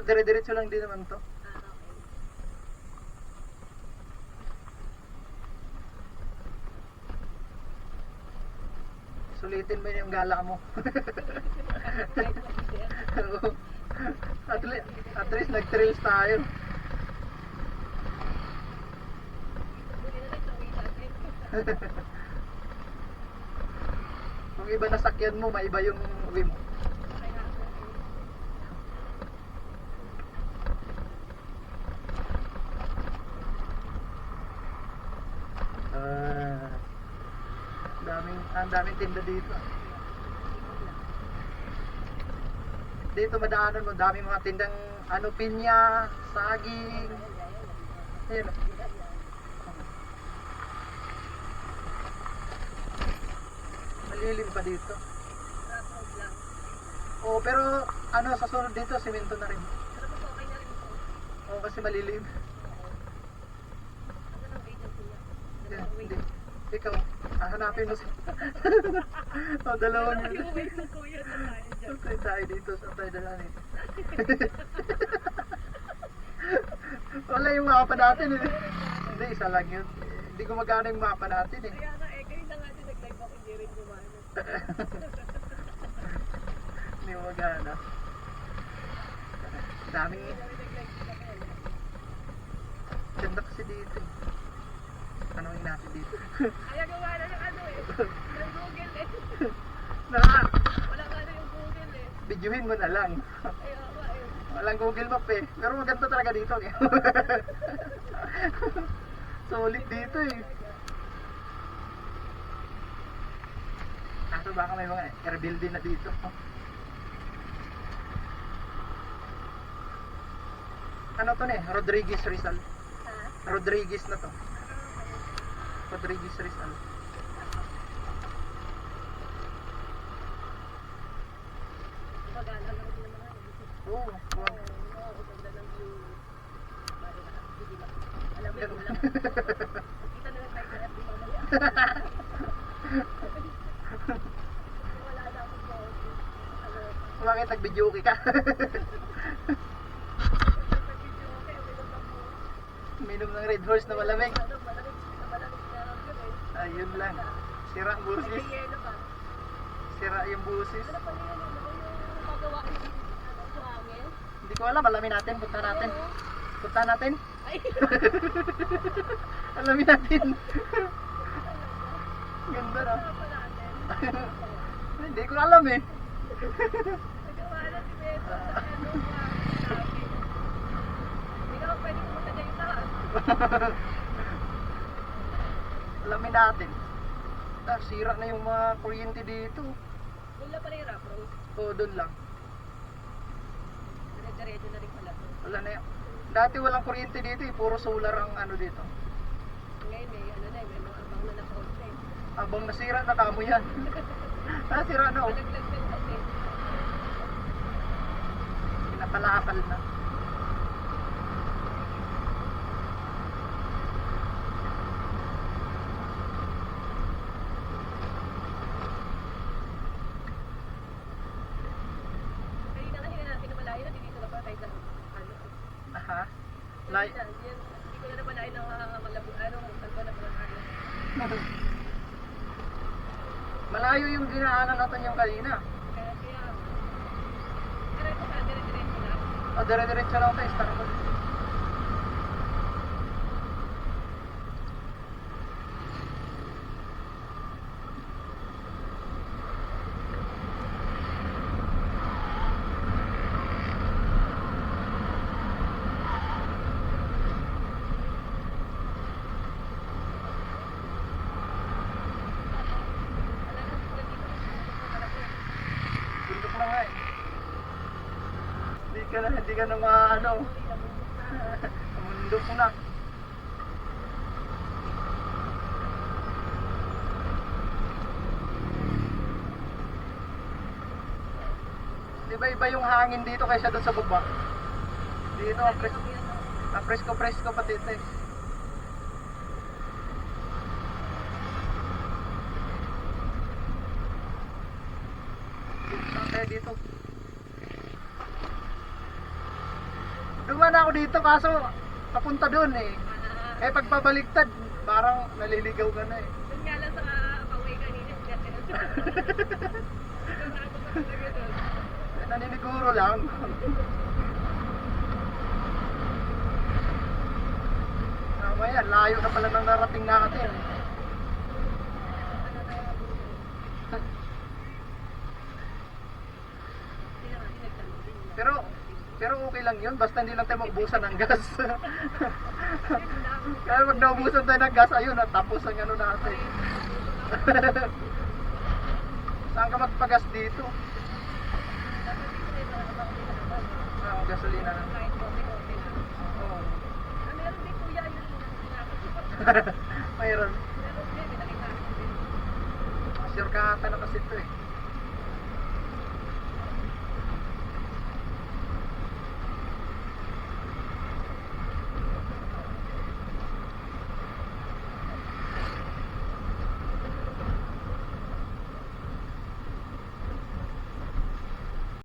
dire-diretso lang din naman to. Okay. Sulitin mo yung gala mo. Kahit mag-isip. Oo. At least nag-trails tayo. Huli na rin sa uwi natin. Kung iba na sakyan mo, maiba yung uwi mo. Kaya ako. Ang daming tinda dito. Dito madaanan mo, daming mga tindang ano, pinya, saging. Ayun. Malilim pa dito. Road lang. Oo, pero ano, sa sunod dito, simento na rin. Pero mas okay na rin ito. Oo, kasi malilim. Ano ang agency niya? Yeah, Dalawang hindi. wait. Ikaw, hanapin mo si... O, dalawa niyo. Dalawang wait na kuya na tayo dyan. Saan tayo dito? Saan tayo dalanin? Wala yung mapa natin eh. Hindi, isa lang yun. Hindi gumagana yung mapa natin eh. Kaya nga kayo na nga din nag-live ako, hindi rin gumana. Hindi gumagana. Daming... Ganda kasi dito eh. Tanongin natin dito. Kaya gumana ng ano eh. Ng Google eh. Na, Wala nga na yung Google eh. videohin mo na lang. Kaya nga eh. Walang Google Map eh. Pero maganda talaga dito eh. Solid dito eh. Kaso baka may mga airbuild din na dito. Ano to ne? Rodriguez Rizal. Ha? Rodriguez na to. Rodriguez Rizal. Gumagana lang din naman nga eh. Oo. Wow. Oo, ganda ng view. Bari na, hindi ba? Alam mo yun, alam mo. Kita na lang tayo sa FB mamaya. Wala na akong phone. Ano, Bakit nag-video ka? nag-video okay, uminom lang po. Minom ng Red Horse na malamig. Ano, malamig na lang yun eh. Ayun lang. Sira ang May busis. yelo pa. Sira yung busis. Ano pala yun? Ano yung magawa ni ano, buhangin? Hindi ko alam. Alamin natin. Punta natin. Punta natin. Ay! Alamin natin. Ganda na. Ano pa natin? Hindi ko alam eh. Nagawa na si Beto sa ano, buhangin. Hindi ka pwede pumunta dyan yung taas. Alamin natin. Sira na yung mga kuryente dito. Doon lang pala yung rough road. Oo, doon lang. Dire-diretso na rin pala to. Wala na yun. Dati walang kuryente dito eh. Puro solar ang ano dito. Ngayon may ano na, may mga abang na na-phone na eh. Abang nasira na kamo yan. Sira na oh. Malaglag din kasi. Pinapalakal na. Kanina kasi natin na malayo na dito na pa tayo sa ano. Aha. Hindi ko na malayo na malabo, ano, saan ba na mga ano. Malayo yung dinaanan natin yung kanina. Kaya, diretso ka, dire-diretso na. O, dire-diretso lang tayo. Start ko. Wala na, sila dito. Bundok na nga eh. Hindi ka na maano. Bundok na. Di ba iba yung hangin dito kaysa doon sa baba? Dito, presko pa dito eh. Saan kaya dito? Dumaan ako dito kaso papunta doon eh. Ah, Eh pagpabaliktad, parang naliligaw ka na eh. doon nga lang sa pauwi kanina. Ikaw na ako pa talaga doon. Eh, naniniguro lang. Mamaya, layo na pala ng narating natin. Pero pero okay lang yun, basta hindi lang tayo maubusan ng gas. Kaya pag naubusan tayo ng gas, ayun, tapos ang ano natin. Saan ka magpagas dito? Ah, gasolina na. Oo. Mayroon. Sure ka ata na kasi ito eh.